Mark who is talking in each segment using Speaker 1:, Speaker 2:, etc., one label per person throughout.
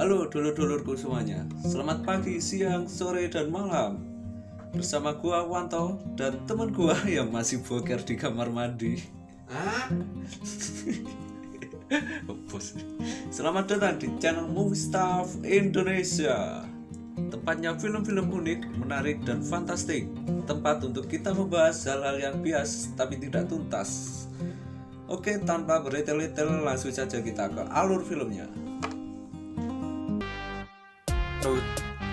Speaker 1: Halo dulur-dulurku semuanya. Selamat pagi, siang, sore, dan malam. Bersama gua Wanto dan teman gua yang masih boker di kamar mandi. Bos. Selamat datang di channel Movie Stuff Indonesia. Tempatnya film-film unik, menarik, dan fantastik. Tempat untuk kita membahas hal-hal yang bias tapi tidak tuntas. Oke, tanpa bertele-tele langsung saja kita ke alur filmnya.
Speaker 2: Tut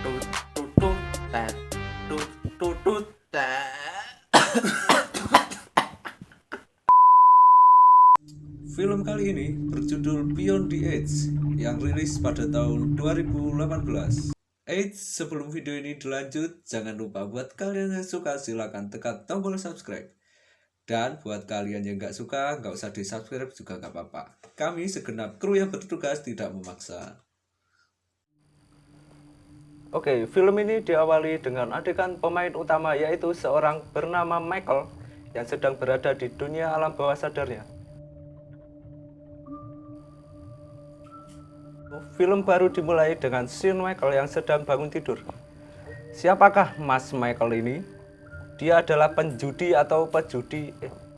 Speaker 2: tut tut tut tat tut tut tut tat.
Speaker 1: Film kali ini berjudul Beyond the Edge yang rilis pada tahun 2018. Sebelum video ini dilanjut, jangan lupa buat kalian yang suka silahkan tekan tombol subscribe. Dan buat kalian yang gak suka, gak usah di subscribe juga gak apa-apa. Kami segenap kru yang bertugas tidak memaksa. Oke, film ini diawali dengan adegan pemain utama yaitu seorang bernama Michael yang sedang berada di dunia alam bawah sadarnya. Film baru dimulai dengan scene Michael yang sedang bangun tidur. Siapakah Mas Michael ini? Dia adalah penjudi atau pejudi.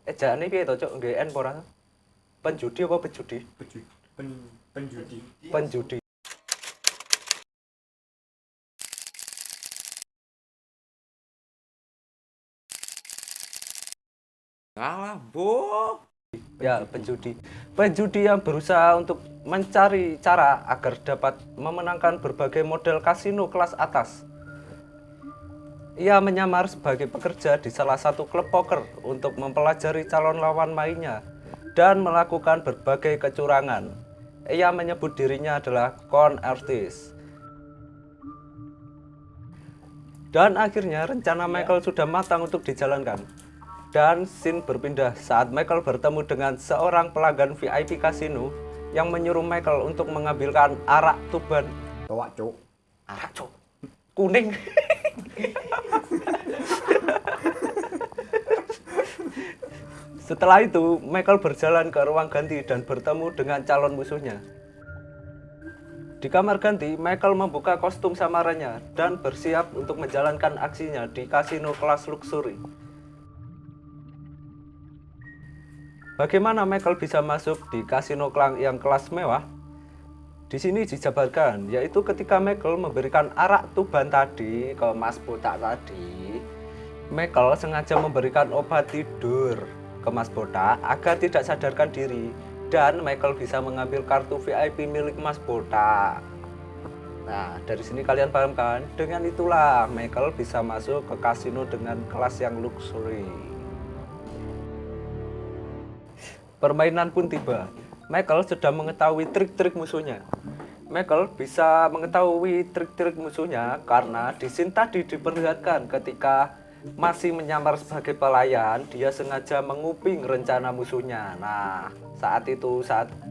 Speaker 1: Ejaan ini piye to, Cuk? GN ora? Penjudi apa pejudi?
Speaker 2: Penjudi.
Speaker 1: Penjudi.
Speaker 2: Alah, boh.
Speaker 1: Ya, penjudi. Penjudi yang berusaha untuk mencari cara agar dapat memenangkan berbagai model kasino kelas atas. Ia menyamar sebagai pekerja di salah satu klub poker untuk mempelajari calon lawan mainnya dan melakukan berbagai kecurangan. Ia menyebut dirinya adalah con artist. Dan akhirnya rencana Michael sudah matang untuk dijalankan. Dan scene berpindah saat Michael bertemu dengan seorang pelanggan VIP kasino yang menyuruh Michael untuk mengambilkan arak tuban.
Speaker 2: Towak, Cuk.
Speaker 1: Arak, Cuk. Kuning. Setelah itu, Michael berjalan ke ruang ganti dan bertemu dengan calon musuhnya. Di kamar ganti, Michael membuka kostum samarannya dan bersiap untuk menjalankan aksinya di kasino kelas luxury. Bagaimana Michael bisa masuk di kasino yang kelas mewah? Di sini dijabarkan, yaitu ketika Michael memberikan arak tuban tadi ke Mas Botak tadi, Michael sengaja memberikan obat tidur ke Mas Botak agar tidak sadarkan diri, dan Michael bisa mengambil kartu VIP milik Mas Botak. Nah, dari sini kalian paham kan? Dengan itulah Michael bisa masuk ke kasino dengan kelas yang luxury. Permainan pun tiba. Michael sudah mengetahui trik-trik musuhnya. Michael bisa mengetahui trik-trik musuhnya karena di scene tadi diperlihatkan ketika masih menyamar sebagai pelayan, dia sengaja menguping rencana musuhnya. Nah, saat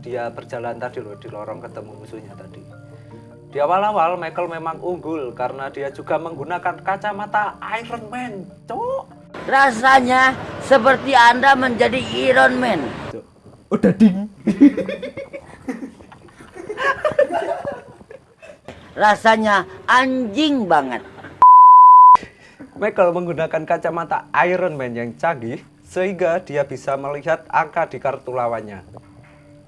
Speaker 1: dia berjalan tadi loh di lorong ketemu musuhnya tadi. Di awal-awal Michael memang unggul karena dia juga menggunakan kacamata Iron Man. Cuk.
Speaker 3: Rasanya seperti Anda menjadi Iron Man.
Speaker 1: Udah ding.
Speaker 3: Rasanya anjing banget.
Speaker 1: Michael menggunakan kacamata Iron Man yang canggih sehingga dia bisa melihat angka di kartu lawannya.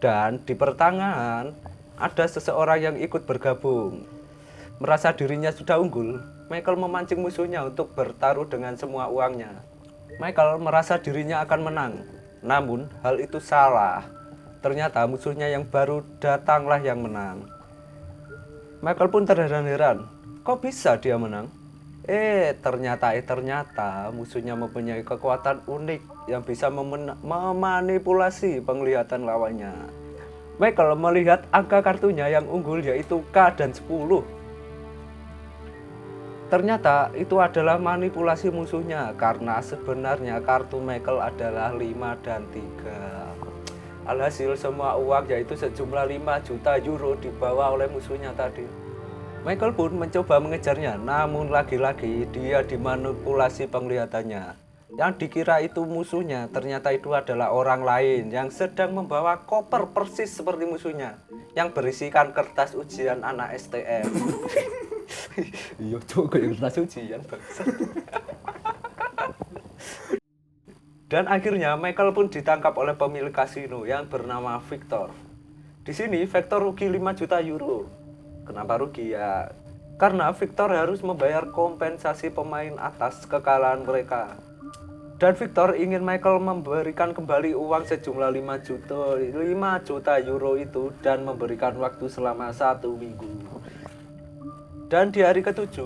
Speaker 1: Dan di pertengahan ada seseorang yang ikut bergabung. Merasa dirinya sudah unggul, Michael memancing musuhnya untuk bertaruh dengan semua uangnya. Michael merasa dirinya akan menang, namun hal itu salah. Ternyata musuhnya yang baru datanglah yang menang. Michael pun terheran-heran, kok bisa dia menang? Ternyata musuhnya mempunyai kekuatan unik yang bisa memanipulasi penglihatan lawannya. Michael melihat angka kartunya yang unggul yaitu K dan 10. Ternyata itu adalah manipulasi musuhnya karena sebenarnya kartu Michael adalah 5 dan 3. Alhasil semua uang yaitu sejumlah 5 juta euro dibawa oleh musuhnya tadi. Michael pun mencoba mengejarnya, namun lagi-lagi dia dimanipulasi penglihatannya. Yang dikira itu musuhnya, ternyata itu adalah orang lain yang sedang membawa koper persis seperti musuhnya, yang berisikan kertas ujian anak STM. Iya, cok, kayak kertas ujian, bangsa. Dan akhirnya Michael pun ditangkap oleh pemilik kasino yang bernama Victor. Di sini Victor rugi 5 juta euro. Kenapa rugi ya? Karena Victor harus membayar kompensasi pemain atas kekalahan mereka. Dan Victor ingin Michael memberikan kembali uang sejumlah 5 juta euro itu dan memberikan waktu selama 1 minggu. Dan di hari ke-7,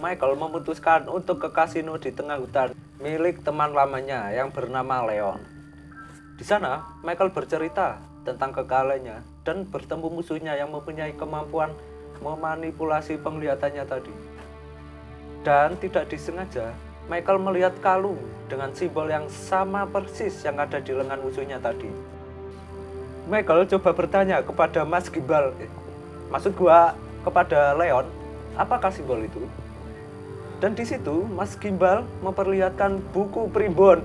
Speaker 1: Michael memutuskan untuk ke kasino di tengah hutan milik teman lamanya yang bernama Leon. Di sana, Michael bercerita tentang kekalahannya dan bertemu musuhnya yang mempunyai kemampuan memanipulasi penglihatannya tadi. Dan tidak disengaja, Michael melihat kalung dengan simbol yang sama persis yang ada di lengan musuhnya tadi. Michael coba bertanya kepada Mas Gimbal, maksud gua kepada Leon, apakah simbol itu? Dan di situ Mas Gimbal memperlihatkan buku primbon.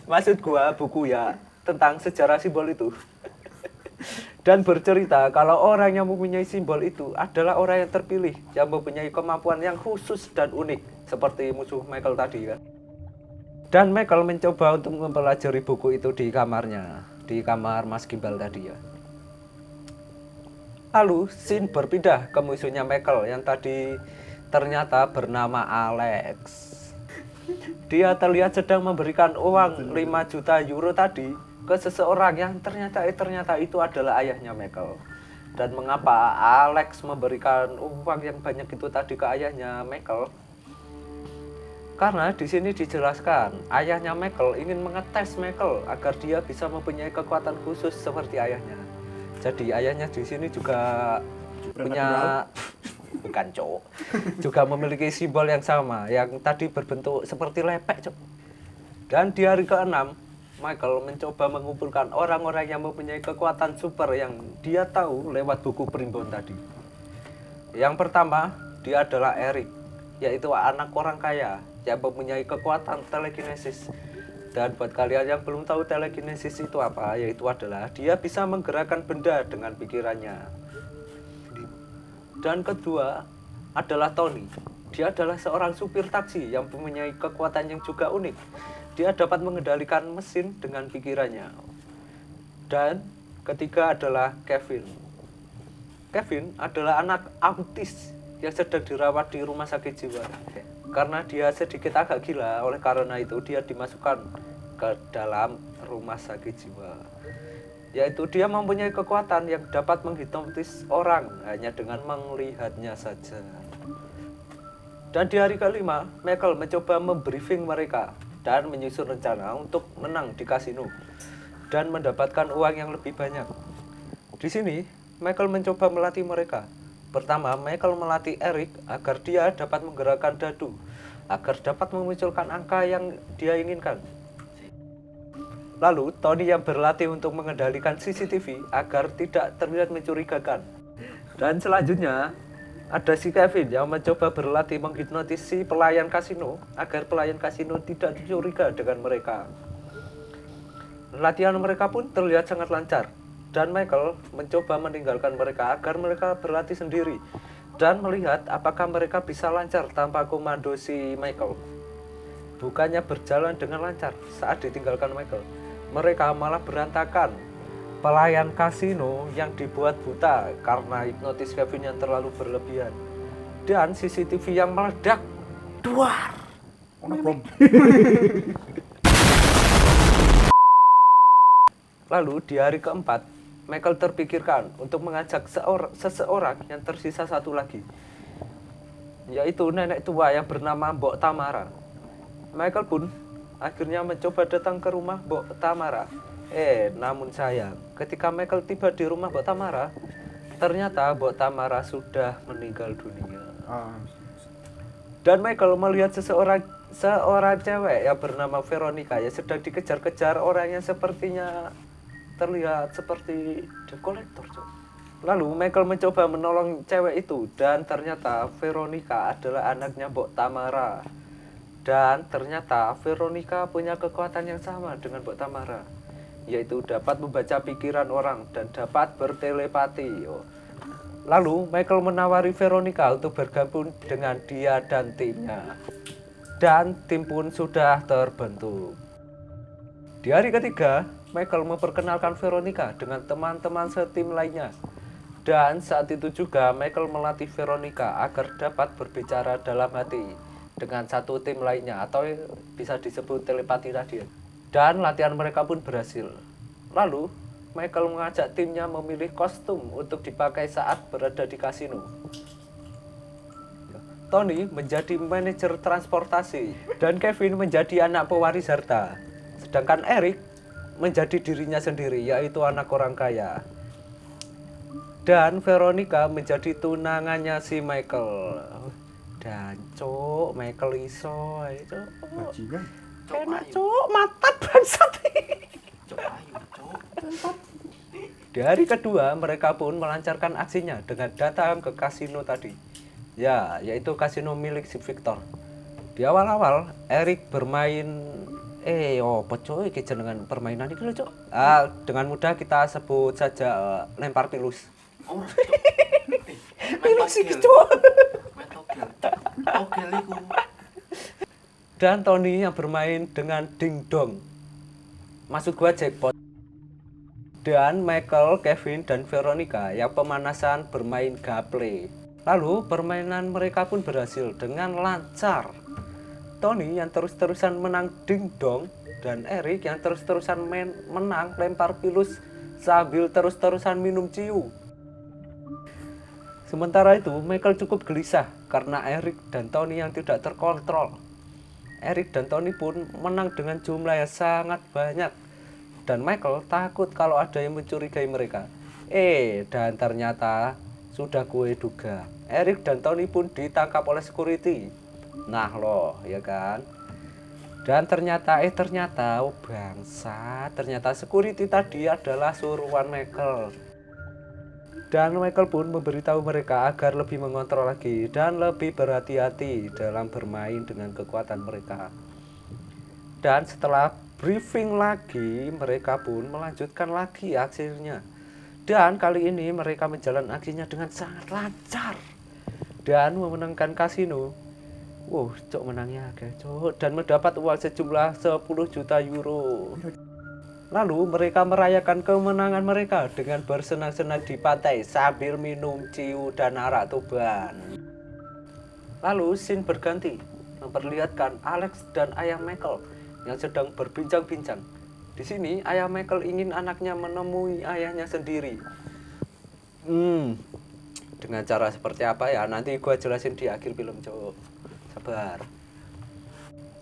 Speaker 1: maksud gua buku ya tentang sejarah simbol itu. Dan bercerita kalau orang yang mempunyai simbol itu adalah orang yang terpilih, yang mempunyai kemampuan yang khusus dan unik, seperti musuh Michael tadi kan. Dan Michael mencoba untuk mempelajari buku itu di kamarnya, di kamar Mas Gimbal tadi ya. Lalu scene berpindah ke musuhnya Michael yang tadi ternyata bernama Alex. Dia terlihat sedang memberikan uang 5 juta euro tadi ke seseorang yang ternyata itu adalah ayahnya Michael. Dan mengapa Alex memberikan uang yang banyak itu tadi ke ayahnya Michael? Karena di sini dijelaskan ayahnya Michael ingin mengetes Michael agar dia bisa mempunyai kekuatan khusus seperti ayahnya. Jadi ayahnya di sini juga punya bukan cowok, juga memiliki simbol yang sama yang tadi berbentuk seperti lepek, cok. Dan di hari ke-6 Michael mencoba mengumpulkan orang-orang yang mempunyai kekuatan super yang dia tahu lewat buku primbon tadi. Yang pertama, dia adalah Eric, yaitu anak orang kaya yang mempunyai kekuatan telekinesis. Dan buat kalian yang belum tahu telekinesis itu apa, yaitu adalah dia bisa menggerakkan benda dengan pikirannya. Dan kedua adalah Tony. Dia adalah seorang supir taksi yang mempunyai kekuatan yang juga unik. Dia dapat mengendalikan mesin dengan pikirannya. Dan ketiga adalah Kevin. Kevin adalah anak autis yang sedang dirawat di rumah sakit jiwa. Karena dia sedikit agak gila, oleh karena itu dia dimasukkan ke dalam rumah sakit jiwa. Yaitu dia mempunyai kekuatan yang dapat menghipnotis orang hanya dengan melihatnya saja. Dan di hari ke-5, Michael mencoba membriefing mereka dan menyusun rencana untuk menang di kasino dan mendapatkan uang yang lebih banyak. Di sini, Michael mencoba melatih mereka. Pertama, Michael melatih Eric agar dia dapat menggerakkan dadu, agar dapat memunculkan angka yang dia inginkan. Lalu, Tony yang berlatih untuk mengendalikan CCTV agar tidak terlihat mencurigakan. Dan selanjutnya, ada si Kevin yang mencoba berlatih menghipnotis si pelayan kasino agar pelayan kasino tidak curiga dengan mereka. Latihan mereka pun terlihat sangat lancar. Dan Michael mencoba meninggalkan mereka agar mereka berlatih sendiri dan melihat apakah mereka bisa lancar tanpa komando si Michael. Bukannya berjalan dengan lancar saat ditinggalkan Michael, mereka malah berantakan. Pelayan kasino yang dibuat buta karena hipnotis Kevin yang terlalu berlebihan. Dan CCTV yang meledak. Duar. Lalu di hari ke-4, Michael terpikirkan untuk mengajak seseorang yang tersisa satu lagi, yaitu nenek tua yang bernama Mbok Tamara. Michael pun akhirnya mencoba datang ke rumah Mbok Tamara. Namun sayang, ketika Michael tiba di rumah Mbok Tamara, ternyata Mbok Tamara sudah meninggal dunia. Dan Michael melihat seorang cewek yang bernama Veronica yang sedang dikejar-kejar orang yang sepertinya terlihat seperti debt collector. Lalu Michael mencoba menolong cewek itu dan ternyata Veronica adalah anaknya Mbok Tamara. Dan ternyata Veronica punya kekuatan yang sama dengan Mbok Tamara, yaitu dapat membaca pikiran orang dan dapat bertelepati. Lalu Michael menawari Veronica untuk bergabung dengan dia dan timnya. Dan tim pun sudah terbentuk. Di hari ketiga, Michael memperkenalkan Veronica dengan teman-teman setim lainnya. Dan saat itu juga Michael melatih Veronica agar dapat berbicara dalam hati dengan satu tim lainnya, atau bisa disebut telepati tadi. Dan latihan mereka pun berhasil. Lalu Michael mengajak timnya memilih kostum untuk dipakai saat berada di kasino. Tony menjadi manajer transportasi dan Kevin menjadi anak pewaris harta. Sedangkan Eric menjadi dirinya sendiri, yaitu anak orang kaya. Dan Veronica menjadi tunangannya si Michael. Dan cuk, Michael iso, cuk.
Speaker 4: Bajingan.
Speaker 1: Enak cuk, mantap bangsat.
Speaker 2: Cok ayu, cok.
Speaker 1: Di hari kedua, mereka pun melancarkan aksinya dengan datang ke kasino tadi. Ya, yaitu kasino milik si Victor. Di awal-awal, Eric bermain apa coy, iki jenengan permainan iki lho, Cuk. Dengan mudah kita sebut saja lempar pilus.
Speaker 2: Ora, cok.
Speaker 1: Pilus iki, Cuk.
Speaker 2: Main togel. Togel iku.
Speaker 1: Dan Tony yang bermain dengan dingdong. Maksud gua jackpot. Dan Michael, Kevin, dan Veronica yang pemanasan bermain gaple. Lalu permainan mereka pun berhasil dengan lancar. Tony yang terus-terusan menang dingdong dan Eric yang terus-terusan menang lempar pilus sambil terus-terusan minum ciu. Sementara itu Michael cukup gelisah karena Eric dan Tony yang tidak terkontrol. Eric dan Tony pun menang dengan jumlah yang sangat banyak. Dan Michael takut kalau ada yang mencurigai mereka. Dan ternyata sudah gue duga, Eric dan Tony pun ditangkap oleh security. Nah loh, ya kan. Dan ternyata ternyata security tadi adalah suruhan Michael. Dan Michael pun memberitahu mereka agar lebih mengontrol lagi dan lebih berhati-hati dalam bermain dengan kekuatan mereka. Dan setelah briefing lagi, mereka pun melanjutkan lagi aksinya. Dan kali ini mereka menjalani aksinya dengan sangat lancar dan memenangkan kasino. Cok menangnya agak cok, dan mendapat uang sejumlah 10 juta euro. Lalu mereka merayakan kemenangan mereka dengan bersenang-senang di pantai sambil minum ciu dan arak tuban. Lalu scene berganti memperlihatkan Alex dan ayah Michael yang sedang berbincang-bincang. Di sini ayah Michael ingin anaknya menemui ayahnya sendiri. Dengan cara seperti apa ya? Nanti gua jelasin di akhir film, cowok. Sabar.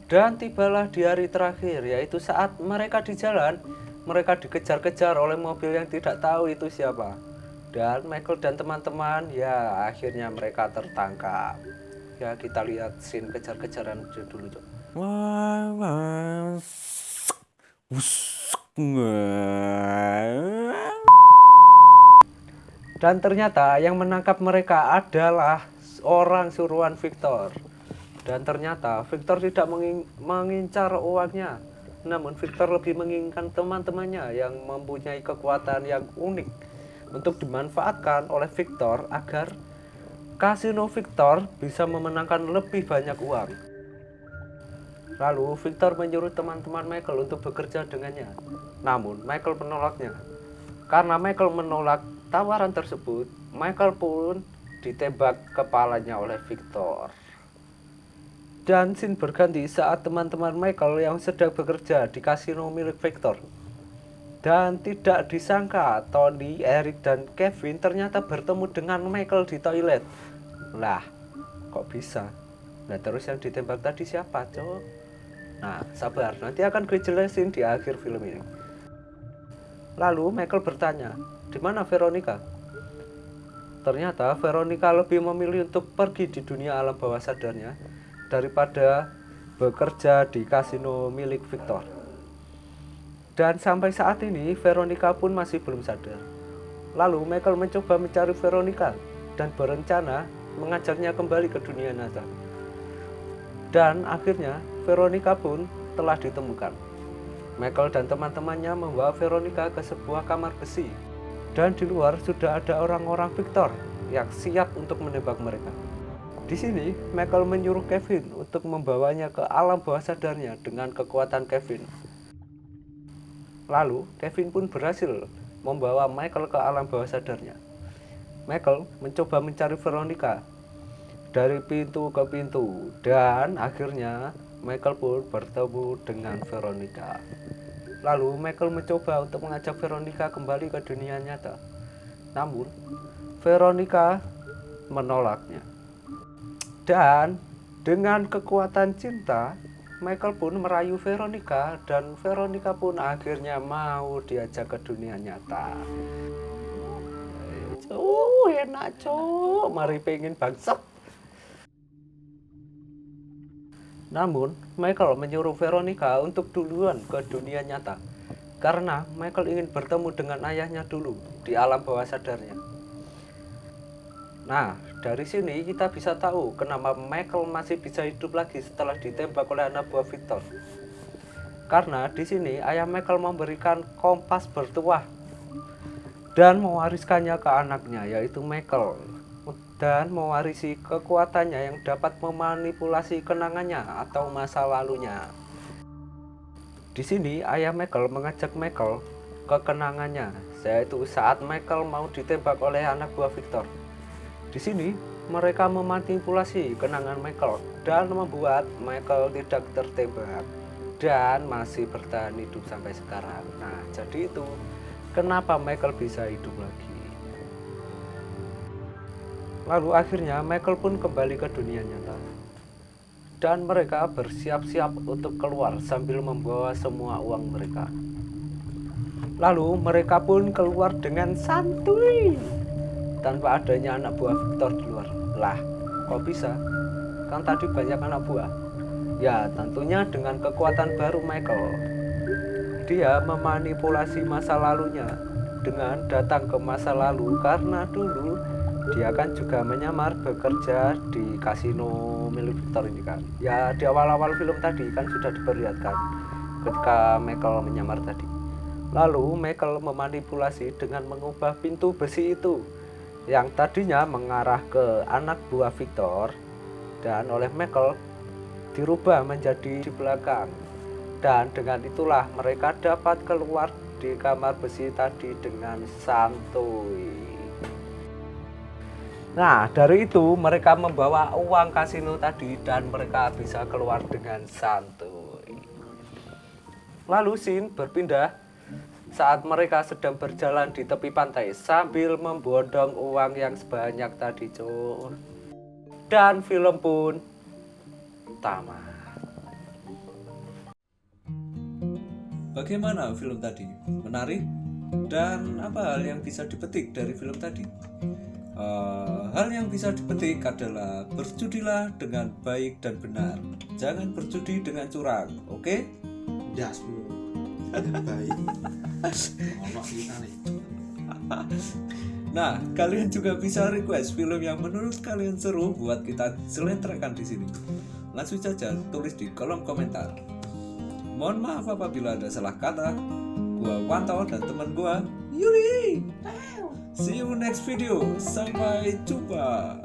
Speaker 1: Dan tibalah di hari terakhir, yaitu saat mereka di jalan, mereka dikejar-kejar oleh mobil yang tidak tahu itu siapa. Dan Michael dan teman-teman, ya akhirnya mereka tertangkap. Ya kita lihat scene kejar-kejaran dulu, cok. Dan ternyata yang menangkap mereka adalah orang suruhan Victor. Dan ternyata Victor tidak mengincar uangnya, namun Victor lebih menginginkan teman-temannya yang mempunyai kekuatan yang unik untuk dimanfaatkan oleh Victor agar kasino Victor bisa memenangkan lebih banyak uang. Lalu Victor menyuruh teman-teman Michael untuk bekerja dengannya, namun Michael menolaknya. Karena Michael menolak tawaran tersebut, Michael pun ditembak kepalanya oleh Victor. Dan scene berganti saat teman-teman Michael yang sedang bekerja di kasino milik Victor. Dan tidak disangka Tony, Eric, dan Kevin ternyata bertemu dengan Michael di toilet. Lah, kok bisa? Nah terus yang ditembak tadi siapa, cok? Nah sabar, nanti akan gue jelasin di akhir film ini. Lalu Michael bertanya, di mana Veronica? Ternyata Veronica lebih memilih untuk pergi di dunia alam bawah sadarnya daripada bekerja di kasino milik Victor. Dan sampai saat ini Veronica pun masih belum sadar. Lalu Michael mencoba mencari Veronica dan berencana mengajaknya kembali ke dunia nyata. Dan akhirnya Veronica pun telah ditemukan. Michael dan teman-temannya membawa Veronica ke sebuah kamar besi. Dan di luar sudah ada orang-orang Victor yang siap untuk menembak mereka. Di sini, Michael menyuruh Kevin untuk membawanya ke alam bawah sadarnya dengan kekuatan Kevin. Lalu, Kevin pun berhasil membawa Michael ke alam bawah sadarnya. Michael mencoba mencari Veronica dari pintu ke pintu, dan akhirnya Michael pun bertemu dengan Veronica. Lalu, Michael mencoba untuk mengajak Veronica kembali ke dunia nyata. Namun, Veronica menolaknya. Dan dengan kekuatan cinta, Michael pun merayu Veronica dan Veronica pun akhirnya mau diajak ke dunia nyata. Enak cok, mari pengen bangsat. Namun, Michael menyuruh Veronica untuk duluan ke dunia nyata karena Michael ingin bertemu dengan ayahnya dulu di alam bawah sadarnya. Nah, dari sini kita bisa tahu kenapa Michael masih bisa hidup lagi setelah ditembak oleh anak buah Victor. Karena di sini ayah Michael memberikan kompas bertuah dan mewariskannya ke anaknya, yaitu Michael, dan mewarisi kekuatannya yang dapat memanipulasi kenangannya atau masa lalunya. Di sini ayah Michael mengajak Michael ke kenangannya, yaitu saat Michael mau ditembak oleh anak buah Victor. Di sini mereka memanipulasi kenangan Michael dan membuat Michael tidak tertembak dan masih bertahan hidup sampai sekarang. Nah, jadi itu kenapa Michael bisa hidup lagi. Lalu akhirnya Michael pun kembali ke dunia nyata. Dan mereka bersiap-siap untuk keluar sambil membawa semua uang mereka. Lalu mereka pun keluar dengan santuy tanpa adanya anak buah Victor di luar. Lah, kok bisa? Kan tadi banyak anak buah. Ya, tentunya dengan kekuatan baru Michael. Dia memanipulasi masa lalunya dengan datang ke masa lalu karena dulu dia kan juga menyamar bekerja di kasino milik Victor ini kan. Ya, di awal-awal film tadi kan sudah diperlihatkan ketika Michael menyamar tadi. Lalu Michael memanipulasi dengan mengubah pintu besi itu yang tadinya mengarah ke anak buah Victor, dan oleh Michael dirubah menjadi di belakang. Dan dengan itulah mereka dapat keluar di kamar besi tadi dengan santuy. Nah, dari itu mereka membawa uang kasino tadi dan mereka bisa keluar dengan santuy. Lalu scene berpindah saat mereka sedang berjalan di tepi pantai sambil membondong uang yang sebanyak tadi, cuy. Dan film pun tamat. Bagaimana film tadi? Menarik? Dan apa hal yang bisa dipetik dari film tadi? Hal yang bisa dipetik adalah berjudilah dengan baik dan benar. Jangan berjudi dengan curang, oke?
Speaker 2: Das bro. Baik.
Speaker 1: Nah, kalian juga bisa request film yang menurut kalian seru buat kita selentrakan di sini. Langsung saja tulis di kolom komentar. Mohon maaf apabila ada salah kata. Gua Wanto dan teman gua Yuri. See you next video. Sampai jumpa.